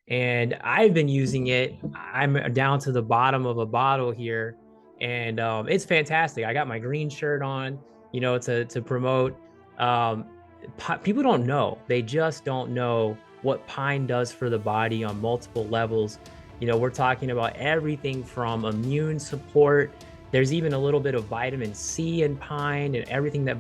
and I've been using it. I'm down to the bottom of a bottle here, and it's fantastic. I got my green shirt on, to promote. Um, People don't know; they just don't know what pine does for the body on multiple levels. We're talking about everything from immune support. There's even a little bit of vitamin C in pine and everything that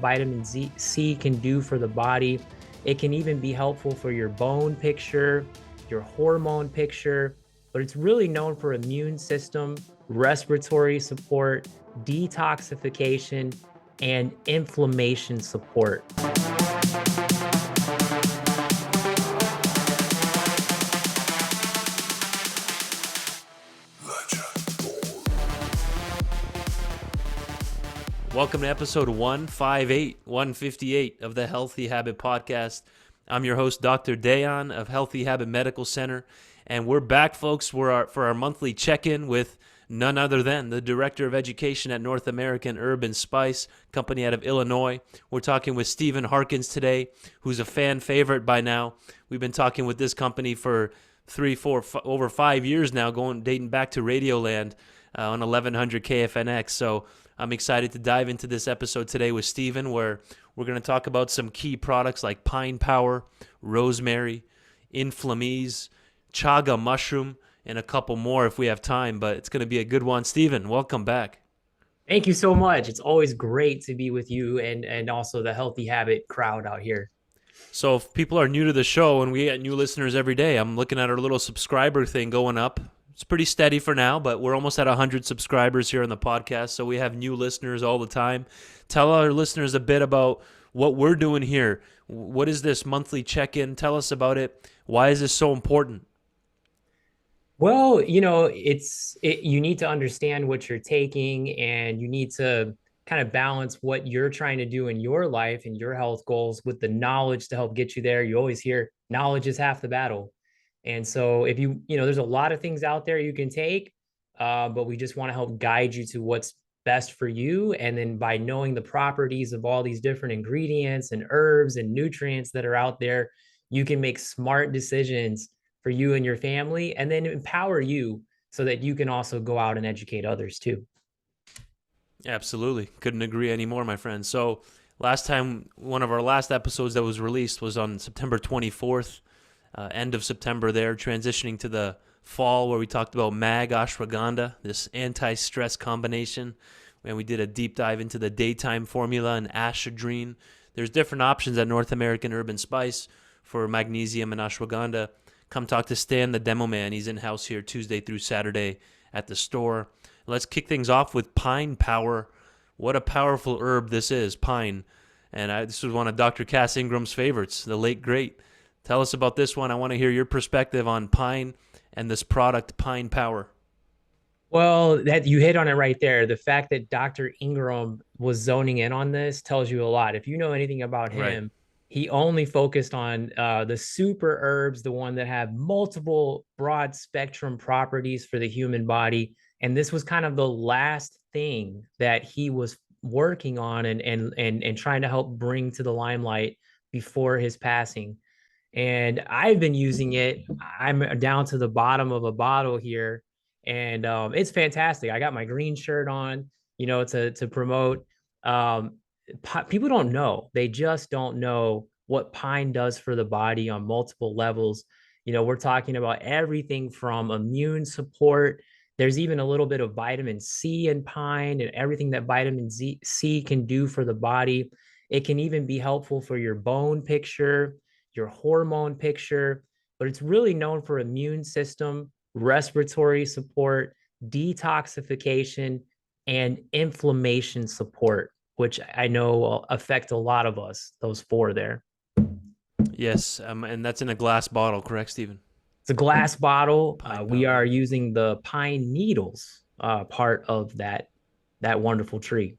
C can do for the body. It can even be helpful for your bone picture, your hormone picture, but it's really known for immune system, respiratory support, detoxification, and inflammation support. Welcome to episode 158 of the Healthy Habit Podcast. I'm your host, Dr. Dayan of Healthy Habit Medical Center, and we're back, folks, for our monthly check-in with none other than the Director of Education at North American Herb and Spice Company out of Illinois. We're talking with Steven Harkins today, who's a fan favorite by now. We've been talking with this company for over 5 years now, dating back to Radioland on 1100 KFNX. So I'm excited to dive into this episode today with Steven, where we're going to talk about some key products like Pine Power, Rosemary, Inflam-EeZ, Chaga Mushroom, and a couple more if we have time, but it's going to be a good one. Steven, welcome back. Thank you so much. It's always great to be with you and also the Healthy Habit crowd out here. So if people are new to the show, and we get new listeners every day, I'm looking at our little subscriber thing going up. It's pretty steady for now, but we're almost at 100 subscribers here on the podcast, so we have new listeners all the time. Tell our listeners a bit about what we're doing here. What is this monthly check-in? Tell us about it. Why is this so important? Well, you need to understand what you're taking, and you need to kind of balance what you're trying to do in your life and your health goals with the knowledge to help get you there. You always hear knowledge is half the battle. And so if there's a lot of things out there you can take, but we just want to help guide you to what's best for you. And then by knowing the properties of all these different ingredients and herbs and nutrients that are out there, you can make smart decisions for you and your family, and then empower you so that you can also go out and educate others too. Absolutely. Couldn't agree anymore, my friend. So last time, one of our last episodes that was released was on September 24th, end of September there, transitioning to the fall, where we talked about MAG ashwagandha, this anti-stress combination, and we did a deep dive into the daytime formula and ashadrine. There's different options at North American Herb and Spice for magnesium and ashwagandha. Come talk to Stan, the demo man. He's in-house here Tuesday through Saturday at the store. Let's kick things off with Pine Power. What a powerful herb this is, pine. And this was one of Dr. Cass Ingram's favorites, the late great. Tell us about this one. I want to hear your perspective on pine and this product, Pine Power. Well, that you hit on it right there. The fact that Dr. Ingram was zoning in on this tells you a lot. If you know anything about Right. him, he only focused on the super herbs, the one that have multiple broad spectrum properties for the human body. And this was kind of the last thing that he was working on and trying to help bring to the limelight before his passing. And I've been using it. I'm down to the bottom of a bottle here, and it's fantastic. I got my green shirt on, to promote. Um, People don't know; they just don't know what pine does for the body on multiple levels. We're talking about everything from immune support. There's even a little bit of vitamin C in pine and everything that C can do for the body. It can even be helpful for your bone picture, your hormone picture, but it's really known for immune system, respiratory support, detoxification, and inflammation support, which I know affect a lot of us, those four there. Yes, and that's in a glass bottle, correct, Stephen? It's a glass bottle. Pine We Power. are using the pine needles part of that wonderful tree.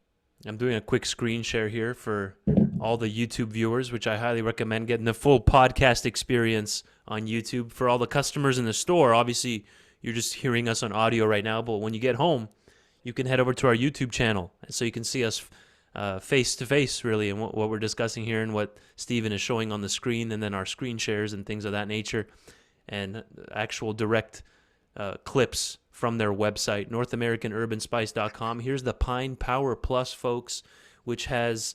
I'm doing a quick screen share here for all the YouTube viewers, which I highly recommend getting the full podcast experience on YouTube. For all the customers in the store, obviously you're just hearing us on audio right now, but when you get home, you can head over to our YouTube channel so you can see us face to face, really, and what we're discussing here and what Steven is showing on the screen, and then our screen shares and things of that nature. and actual direct clips from their website, NorthAmericanHerbandSpice.com. Here's the Pine Power Plus, folks, which has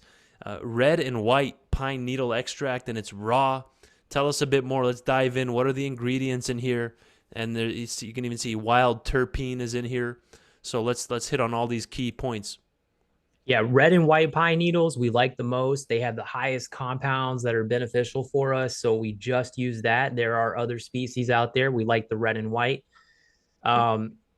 red and white pine needle extract, and it's raw. Tell us a bit more. Let's dive in. What are the ingredients in here? And there, you can even see wild terpene is in here. So let's hit on all these key points. Yeah, red and white pine needles we like the most. They have the highest compounds that are beneficial for us, so we just use that. There are other species out there. We like the red and white.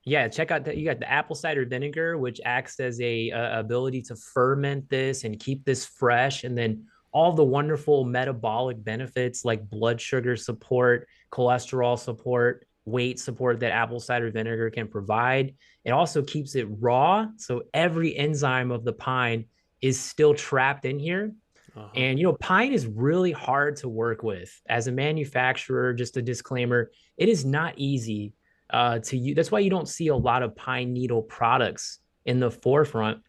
Yeah, check out that you got the apple cider vinegar, which acts as a ability to ferment this and keep this fresh, and then all the wonderful metabolic benefits like blood sugar support, cholesterol support, weight support that apple cider vinegar can provide. It also keeps it raw, so every enzyme of the pine is still trapped in here. Uh-huh. And pine is really hard to work with. As a manufacturer, just a disclaimer, it is not easy to use. That's why you don't see a lot of pine needle products in the forefront.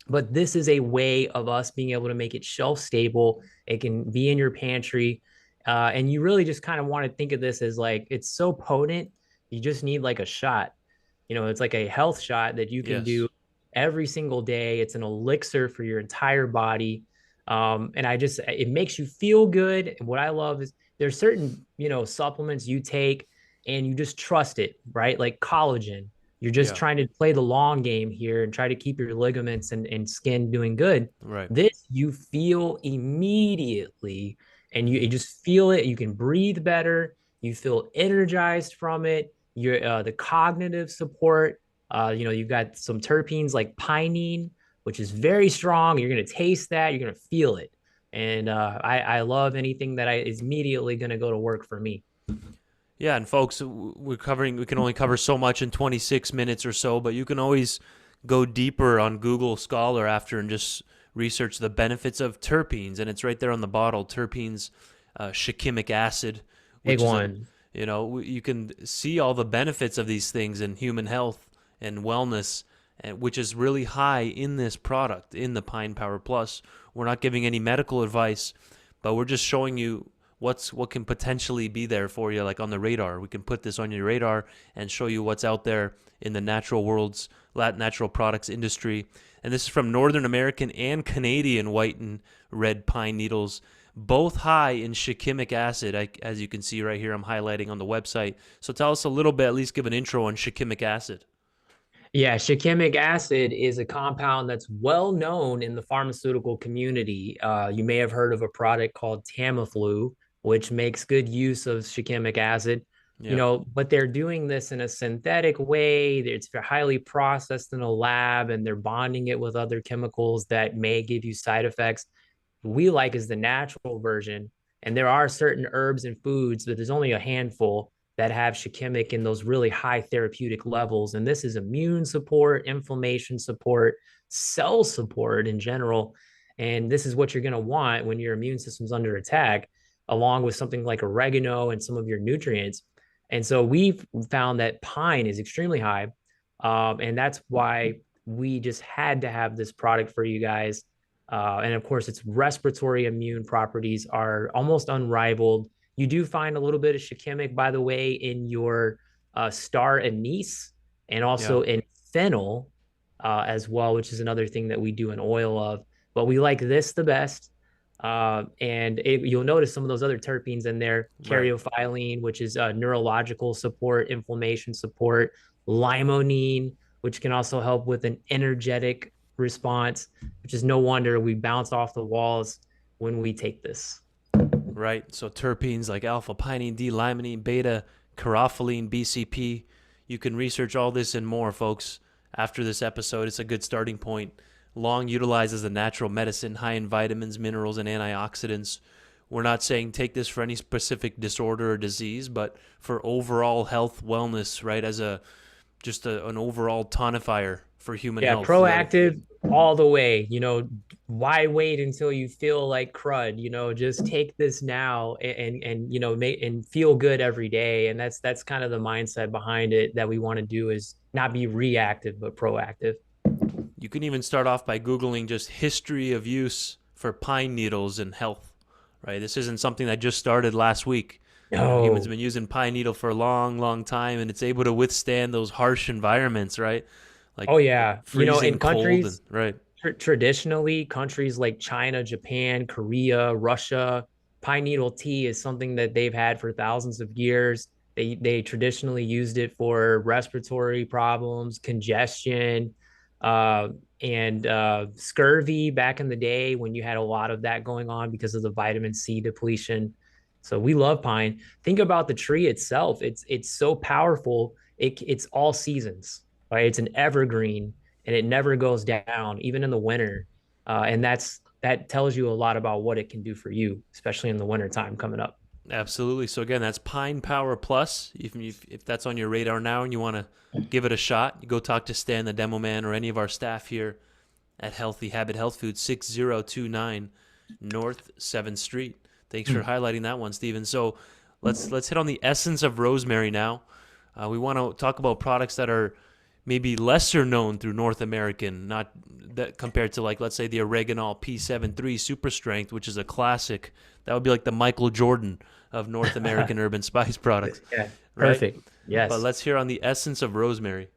But this is a way of us being able to make it shelf stable. It can be in your pantry. And you really just kind of want to think of this as like it's so potent, you just need like a shot. It's like a health shot that you can do Yes. every single day. It's an elixir for your entire body. And it makes you feel good. And what I love is there's certain, supplements you take and you just trust it, right? Like collagen. You're just Yeah. trying to play the long game here and try to keep your ligaments and skin doing good. Right. This you feel immediately, and you just feel it. You can breathe better. You feel energized from it. The cognitive support. You've got some terpenes like pinene, which is very strong. You're going to taste that. You're going to feel it. And I love anything that is immediately going to go to work for me. Yeah, and folks, we can only cover so much in 26 minutes or so, but you can always go deeper on Google Scholar after and just research the benefits of terpenes, and it's right there on the bottle. Terpenes, shikimic acid, Big which is one. you can see all the benefits of these things in human health and wellness, which is really high in this product, in the Pine Power Plus. We're not giving any medical advice, but we're just showing you what can potentially be there for you, like on the radar. We can put this on your radar and show you what's out there in the natural products industry. And this is from Northern American and Canadian white and red pine needles, both high in shikimic acid, as you can see right here. I'm highlighting on the website. So tell us a little bit, at least give an intro on shikimic acid. Yeah, shikimic acid is a compound that's well known in the pharmaceutical community. You may have heard of a product called Tamiflu, which makes good use of shikimic acid. Yeah. But they're doing this in a synthetic way. It's highly processed in a lab, and they're bonding it with other chemicals that may give you side effects. We like is the natural version. And there are certain herbs and foods, but there's only a handful that have shikimic in those really high therapeutic levels. And this is immune support, inflammation support, cell support in general. And this is what you're going to want when your immune system's under attack, along with something like oregano and some of your nutrients. And so we've found that pine is extremely high. And that's why we just had to have this product for you guys. And of course, its respiratory immune properties are almost unrivaled. You do find a little bit of shikimic, by the way, in your star anise and Yeah. also in fennel as well, which is another thing that we do an oil of. But we like this the best. You'll notice some of those other terpenes in there, Right. caryophyllene, which is neurological support, inflammation support, limonene, which can also help with an energetic response, which is no wonder we bounce off the walls when we take this. Right. So terpenes like alpha pinene, D-limonene, beta caryophyllene, BCP. You can research all this and more, folks, after this episode. It's a good starting point. Long utilized as a natural medicine, high in vitamins, minerals, and antioxidants. We're not saying take this for any specific disorder or disease, but for overall health, wellness, right? As an overall tonifier for human Yeah, health. proactive all the way. Why wait until you feel like crud? Just take this now and make and feel good every day. And that's kind of the mindset behind it that we want to do is not be reactive but proactive. You can even start off by Googling just history of use for pine needles and health, right? This isn't something that just started last week. Humans have Oh, been using pine needle for a long, long time, and it's able to withstand those harsh environments, right? oh Like yeah. In freezing cold and countries right. traditionally, countries like China, Japan, Korea, Russia, pine needle tea is something that they've had for thousands of years. They traditionally used it for respiratory problems, congestion, uh, and scurvy back in the day when you had a lot of that going on because of the vitamin C depletion. So we love pine. Think about the tree itself. It's so powerful. It's all seasons, right? It's an evergreen and it never goes down, even in the winter. And that tells you a lot about what it can do for you, especially in the winter time coming up. Absolutely. So again, that's Pine Power Plus. If that's on your radar now and you want to give it a shot, you go talk to Stan, the demo man, or any of our staff here at Healthy Habit Health Food, 6029 North 7th Street. Thanks for highlighting that one, Steven. So let's hit on the essence of rosemary now. We want to talk about products that are maybe lesser known through North American, not that compared to like let's say the Oreganol P73 Super Strength, which is a classic. That would be like the Michael Jordan of North American herb and spice products, Yeah, right? perfect. But Yes. let's hear on the essence of rosemary.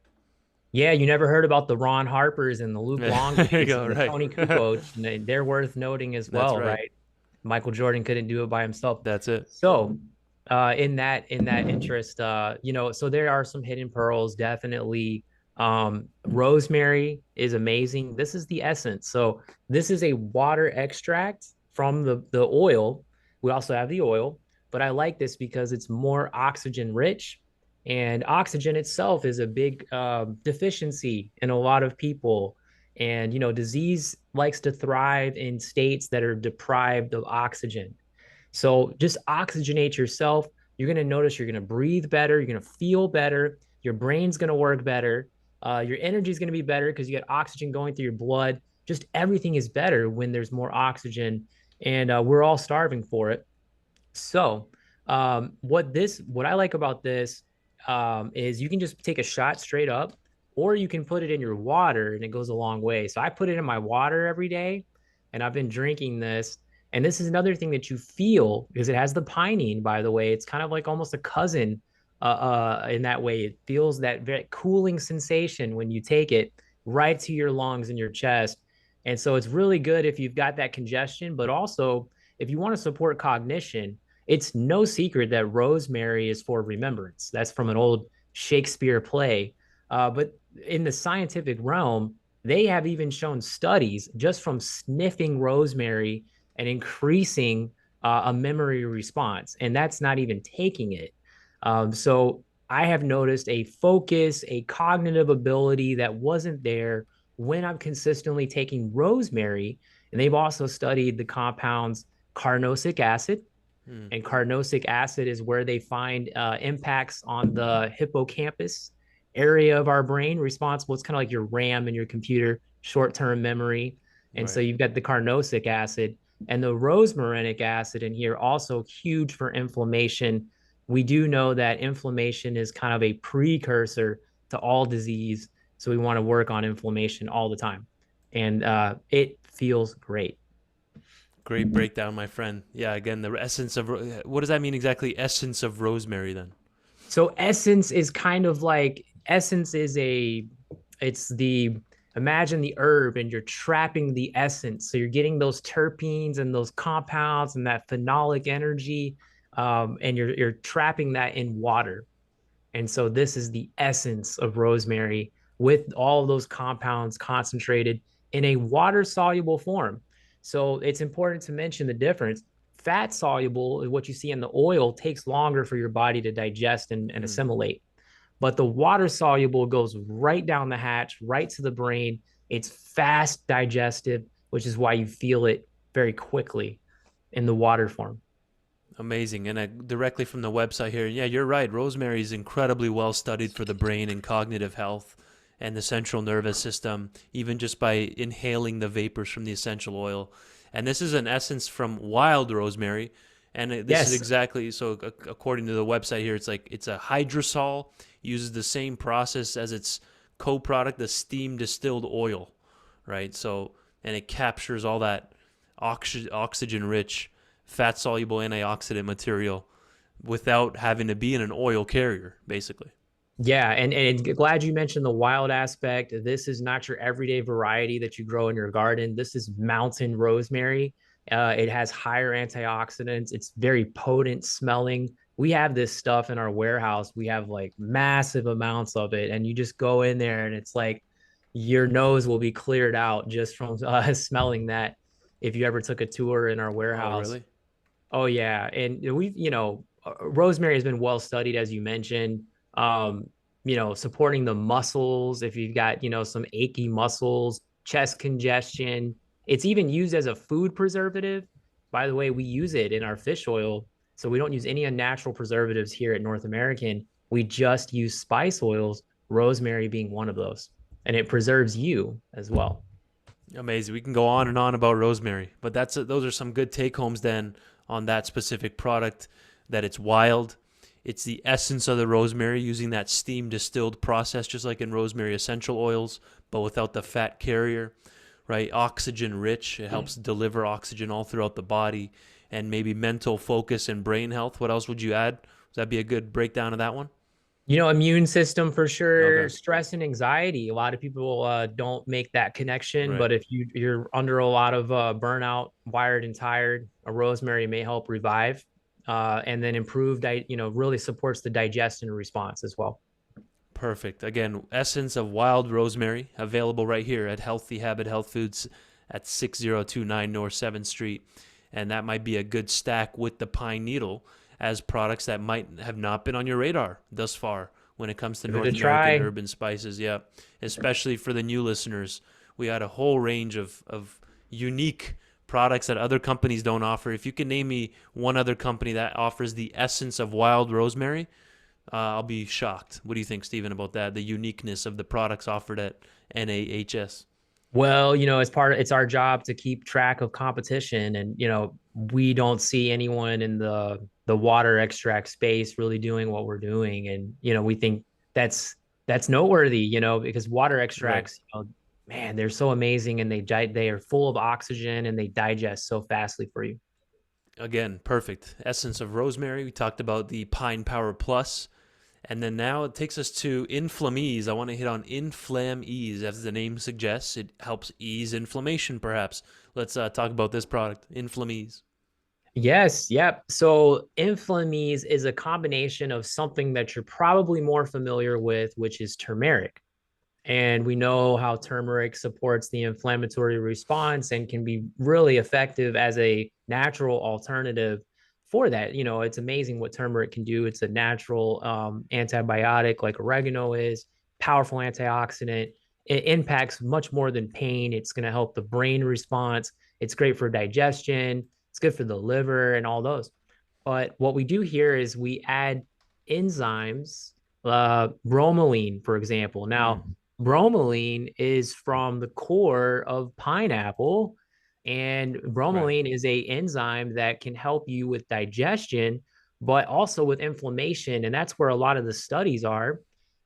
Yeah, you never heard about the Ron Harpers and the Luke There you Longleys go. and the Right. Tony Kukoc. And they're worth noting as That's well, right. right? Michael Jordan couldn't do it by himself. That's it. So, in that interest, so there are some hidden pearls, definitely. Rosemary is amazing. This is the essence. So this is a water extract from the oil. We also have the oil, but I like this because it's more oxygen rich, and oxygen itself is a big deficiency in a lot of people. And disease likes to thrive in states that are deprived of oxygen. So just oxygenate yourself. You're going to notice you're going to breathe better. You're going to feel better. Your brain's going to work better. Your energy is going to be better because you get oxygen going through your blood. Just everything is better when there's more oxygen, and we're all starving for it. So, what I like about this is you can just take a shot straight up, or you can put it in your water, and it goes a long way. So I put it in my water every day, and I've been drinking this. And this is another thing that you feel because it has the pinene. By the way, it's kind of like almost a cousin in that way. It feels that very cooling sensation when you take it right to your lungs and your chest. And so it's really good if you've got that congestion, but also if you want to support cognition, it's no secret that rosemary is for remembrance. That's from an old Shakespeare play. But in the scientific realm, they have even shown studies just from sniffing rosemary and increasing a memory response. And that's not even taking it. So I have noticed a focus, a cognitive ability that wasn't there when I'm consistently taking rosemary. And they've also studied the compounds carnosic acid, Hmm. and carnosic acid is where they find impacts on the hippocampus area of our brain responsible. It's kind of like your RAM in your computer, short-term memory. And so Right. you've got the carnosic acid and the rosmarinic acid in here, also huge for inflammation. We do know that inflammation is kind of a precursor to all disease. So we want to work on inflammation all the time. And it feels great. Great breakdown, my friend. Yeah, again, the essence of what does that mean exactly? Essence of rosemary, then. So essence is it's the imagine the herb and you're trapping the essence. So you're getting those terpenes and those compounds and that phenolic energy, and you're trapping that in water. And so this is the essence of rosemary with all of those compounds concentrated in a water soluble form. So it's important to mention the difference. Fat soluble, what you see in the oil, takes longer for your body to digest and Hmm. assimilate. But the water soluble goes right down the hatch, right to the brain. It's fast digestive, which is why you feel it very quickly in the water form. Amazing. And directly from the website here, yeah, you're right. Rosemary is incredibly well studied for the brain and cognitive health and the central nervous system, even just by inhaling the vapors from the essential oil. And this is an essence from wild rosemary. And this is Yes. exactly so, according to the website here, it's like it's a hydrosol, uses the same process as its co product, the steam distilled oil, right? So, and it captures all that oxygen rich fat soluble antioxidant material without having to be in an oil carrier, basically. Yeah, and glad you mentioned the wild aspect. This is not your everyday variety that you grow in your garden. This is mountain rosemary. It has higher antioxidants. It's very potent smelling. We have this stuff in our warehouse. We have like massive amounts of it, and you just go in there, and it's like your nose will be cleared out just from smelling that. If you ever took a tour in our Oh, warehouse, really? oh yeah, and we've rosemary has been well studied as you mentioned. Um, supporting the muscles if you've got some achy muscles, chest congestion. It's even used as a food preservative. By the way, we use it in our fish oil, so we don't use any unnatural preservatives here at North American. We just use spice oils, rosemary being one of those, and it preserves you as well. Amazing. We can go on and on about rosemary, but those are some good take homes then on that specific product. That it's wild, it's the essence of the rosemary using that steam distilled process, just like in rosemary essential oils, but without the fat carrier. Right, oxygen rich. It helps deliver oxygen all throughout the body, and maybe mental focus and brain health. What else would you add? Would that be a good breakdown of that one? Immune system for sure, Okay, stress and anxiety. A lot of people don't make that connection, right. but if you're under a lot of burnout, wired and tired, a rosemary may help revive, and then improve, really supports the digestion response as well. Perfect. Again, essence of wild rosemary available right here at Healthy Habit Health Foods at 6029 North 7th Street. And that might be a good stack with the pine needle as products that might have not been on your radar thus far when it comes to Give it a North American try. herb and spices. Yeah, especially for the new listeners. We had a whole range of unique products that other companies don't offer. If you can name me one other company that offers the essence of wild rosemary, I'll be shocked. What do you think, Stephen, about that? The uniqueness of the products offered at NAHS. Well, it's our job to keep track of competition, and we don't see anyone in the water extract space really doing what we're doing, and we think that's that's noteworthy, because water Right. extracts, man, they're so amazing, and they are full of oxygen, and they digest so fastly for you. Again, perfect. Essence of rosemary. We talked about the Pine Power Plus. And then now it takes us to Inflam-EeZ. I want to hit on Inflam-EeZ. As the name suggests, it helps ease inflammation, perhaps. Let's talk about this product, Inflam-EeZ. Yes, yep. So Inflam-EeZ is a combination of something that you're probably more familiar with, which is turmeric. And we know how turmeric supports the inflammatory response and can be really effective as a natural alternative for that. It's amazing what turmeric can do. It's a natural antibiotic, like oregano is, powerful antioxidant. It impacts much more than pain. It's going to help the brain response. It's great for digestion. It's good for the liver and all those. But what we do here is we add enzymes, bromelain, for example. Now, Mm, bromelain is from the core of pineapple, and right. bromelain is a enzyme that can help you with digestion, but also with inflammation, and that's where a lot of the studies are,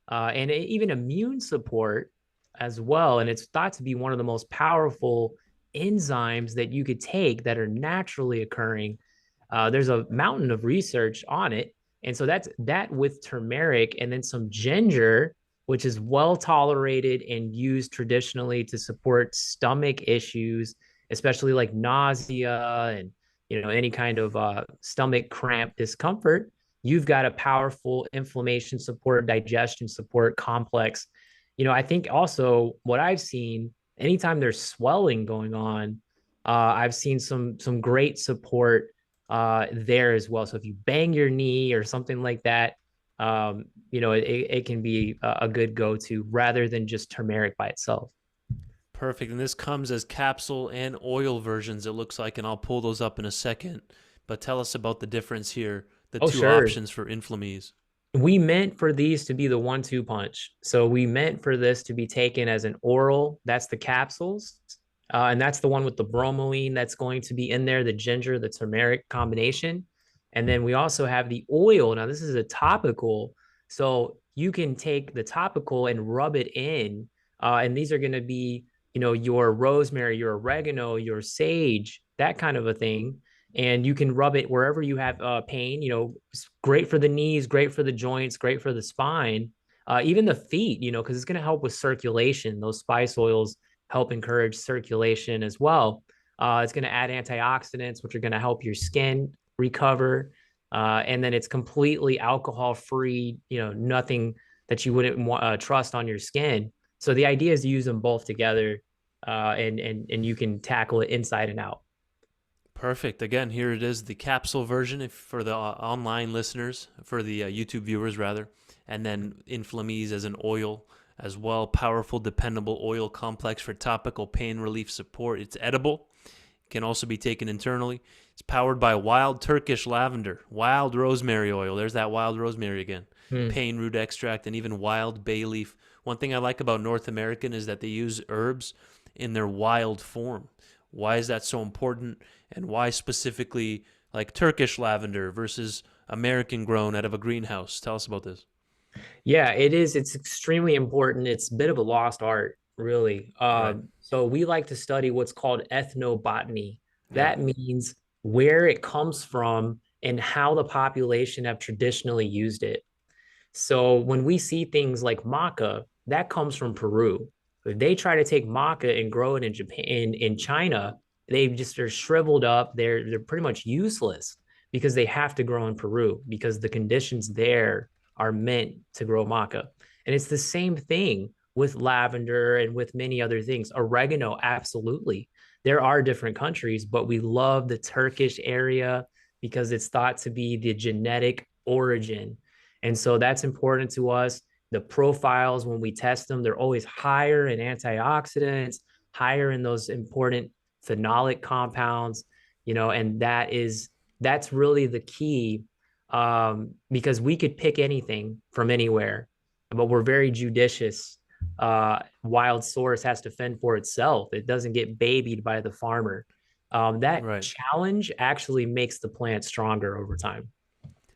and even immune support as well. And it's thought to be one of the most powerful enzymes that you could take that are naturally occurring. There's a mountain of research on it. And so that's that with turmeric and then some ginger, which is well tolerated and used traditionally to support stomach issues, especially like nausea and any kind of stomach cramp discomfort. You've got a powerful inflammation support, digestion support complex. I think also what I've seen, anytime there's swelling going on, I've seen some great support there as well. So if you bang your knee or something like that, it can be a good go-to rather than just turmeric by itself. Perfect. And this comes as capsule and oil versions, it looks like, and I'll pull those up in a second. But tell us about the difference here, the Oh, two sure. options for Inflam-EeZ. We meant for these to be the 1-2 punch. So we meant for this to be taken as an oral. That's the capsules. And that's the one with the bromelain that's going to be in there, the ginger, the turmeric combination. And then we also have the oil. Now, this is a topical. So you can take the topical and rub it in. And these are going to be, your rosemary, your oregano, your sage, that kind of a thing. and you can rub it wherever you have pain. It's great for the knees, great for the joints, great for the spine, even the feet, because it's going to help with circulation. Those spice oils help encourage circulation as well. It's going to add antioxidants, which are going to help your skin recover. And then it's completely alcohol free, nothing that you wouldn't trust on your skin. So the idea is to use them both together, and you can tackle it inside and out. Perfect. Again, here it is, the capsule version for the online listeners, for the YouTube viewers rather, and then Inflam-EeZ as an oil as well. Powerful, dependable oil complex for topical pain relief support. It's edible. It can also be taken internally. It's powered by wild Turkish lavender, wild rosemary oil. There's that wild rosemary again. Hmm. Pain root extract, and even wild bay leaf. One thing I like about North American is that they use herbs in their wild form. Why is that so important? And why specifically like Turkish lavender versus American grown out of a greenhouse? Tell us about this. Yeah, it is. It's extremely important. It's a bit of a lost art, really. Right. So we like to study what's called ethnobotany. Yeah. That means where it comes from and how the population have traditionally used it. So when we see things like maca, that comes from Peru. If they try to take maca and grow it in Japan, in China, they just are shriveled up. They're pretty much useless because they have to grow in Peru because the conditions there are meant to grow maca. And it's the same thing with lavender and with many other things. Oregano, absolutely. There are different countries, but we love the Turkish area because it's thought to be the genetic origin, and so that's important to us. The profiles, when we test them, they're always higher in antioxidants, higher in those important phenolic compounds, and that's really the key, because we could pick anything from anywhere, but we're very judicious. Wild source has to fend for itself. It doesn't get babied by the farmer. That Right. challenge actually makes the plant stronger over time.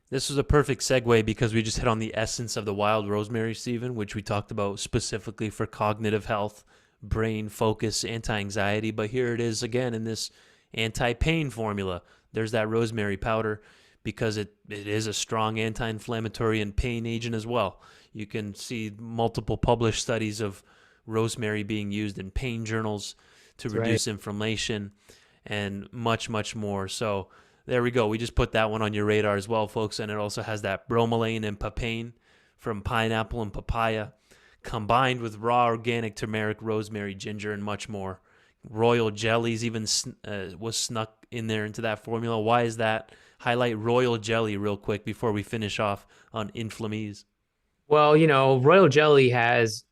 This was a perfect segue because we just hit on the essence of the wild rosemary, Stephen, which we talked about specifically for cognitive health, brain focus, anti anxiety. But here it is again in this anti pain formula. There's that rosemary powder because it is a strong anti inflammatory and pain agent as well. You can see multiple published studies of rosemary being used in pain journals to That's right. reduce inflammation and much, much more. So, there we go. We just put that one on your radar as well, folks. And it also has that bromelain and papain from pineapple and papaya, combined with raw organic turmeric, rosemary, ginger, and much more. Royal jellies even was snuck in there into that formula. Why is that? Highlight royal jelly real quick before we finish off on Inflam-EeZ. Well, royal jelly has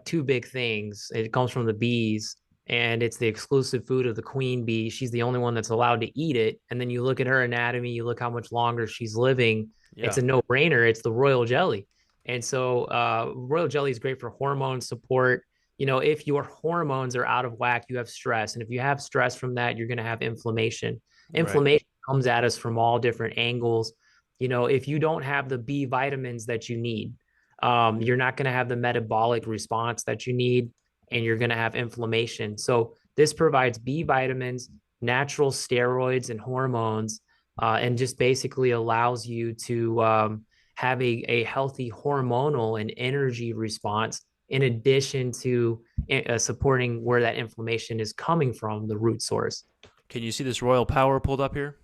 two big things. It comes from the bees, and it's the exclusive food of the queen bee. She's the only one that's allowed to eat it. And then you look at her anatomy, you look how much longer she's living. It's Yeah, a no-brainer. It's the royal jelly. And so royal jelly is great for hormone support. If your hormones are out of whack, you have stress. And if you have stress from that, you're going to have inflammation. right. Inflammation comes at us from all different angles. If you don't have the B vitamins that you need, you're not going to have the metabolic response that you need, and you're going to have inflammation. So this provides B vitamins, natural steroids, and hormones, and just basically allows you to have a healthy hormonal and energy response in addition to supporting where that inflammation is coming from, the root source. Can you see this royal power pulled up here?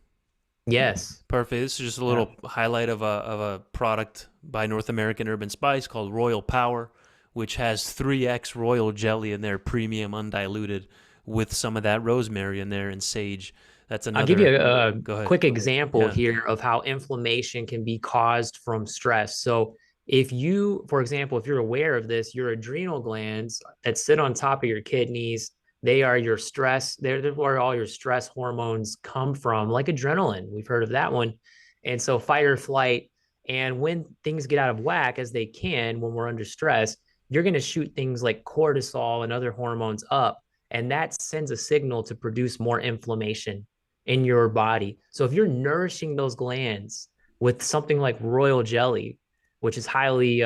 Yes. Perfect. This is just a Yeah. little highlight of a product by North American Urban Spice called Royal Power, which has 3x royal jelly in there, premium undiluted, with some of that rosemary in there and sage. That's I'll give you another. a Go ahead. quick example Yeah. here of how inflammation can be caused from stress. So, if you, for example, if you're aware of this, your adrenal glands that sit on top of your kidneys, they are your stress, they're where all your stress hormones come from, like adrenaline. We've heard of that one. And so, fight or flight. And when things get out of whack, as they can when we're under stress, you're going to shoot things like cortisol and other hormones up. And that sends a signal to produce more inflammation in your body. So if you're nourishing those glands with something like royal jelly, which is highly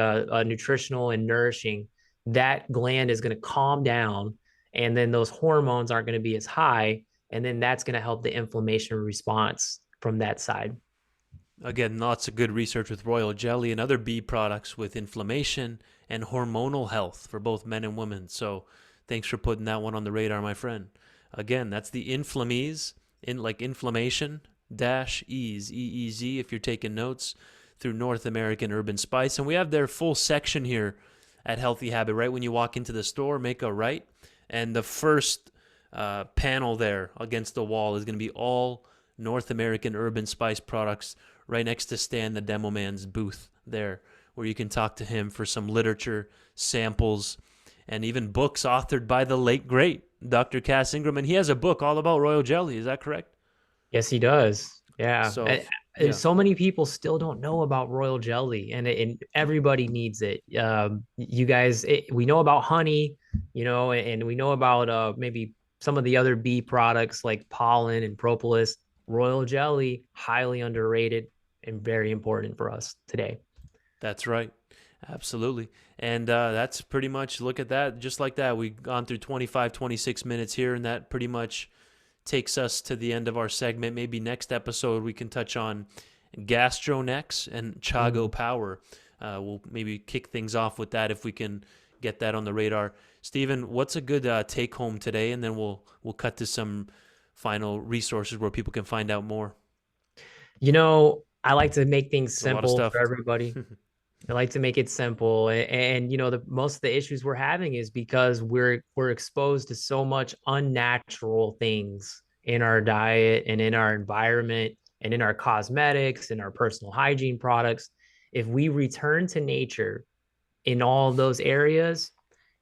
nutritional and nourishing, that gland is going to calm down, and then those hormones aren't going to be as high. And then that's going to help the inflammation response from that side. Again, lots of good research with royal jelly and other bee products with inflammation and hormonal health for both men and women. So thanks for putting that one on the radar, my friend. Again, that's the Inflam-EeZ, in like inflammation dash ease, EEZ, if you're taking notes, through North American Urban Spice. And we have their full section here at Healthy Habit. Right when you walk into the store, make a right. And the first panel there against the wall is going to be all North American Urban Spice products, right next to Stan the Demo Man's booth there, where you can talk to him for some literature, samples, and even books authored by the late, great Dr. Cass Ingram. And he has a book all about royal jelly. Is that correct? Yes, he does. Yeah. So, And yeah, so many people still don't know about royal jelly, and everybody needs it. You guys, we know about honey, and we know about maybe some of the other bee products like pollen and propolis. Royal jelly, highly underrated and very important for us today. that's right. Absolutely. And that's pretty much, look at that. Just like that, we've gone through 25, 26 minutes here, and that pretty much takes us to the end of our segment. Maybe next episode we can touch on Gastronex and Chago Mm. Power. We'll maybe kick things off with that if we can get that on the radar. Steven, what's a good take home today? And then we'll cut to some final resources where people can find out more. I like to make things It's a lot of simple for stuff. everybody. I like to make it simple, and the most of the issues we're having is because we're exposed to so much unnatural things in our diet and in our environment and in our cosmetics and our personal hygiene products. If we return to nature in all those areas,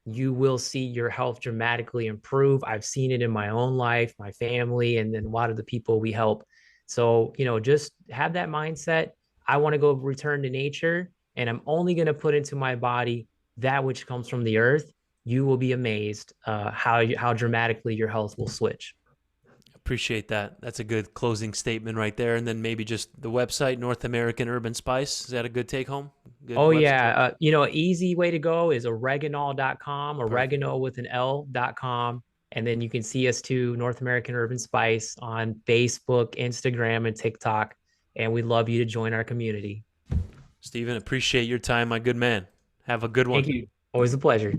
you will see your health dramatically improve. I've seen it in my own life, my family, and then a lot of the people we help. So, just have that mindset. I want to go return to nature, and I'm only going to put into my body that which comes from the earth. You will be amazed how dramatically your health will switch. Appreciate that. That's a good closing statement right there. And then maybe just the website, North American Urban Spice. Is that a good take home? Good Oh website? yeah, easy way to go is oreganol.com, Perfect. oregano with an L.com. And then you can see us too, North American Urban Spice on Facebook, Instagram, and TikTok. And we'd love you to join our community. Steven, appreciate your time, my good man. Have a good Thank one. you. Always a pleasure.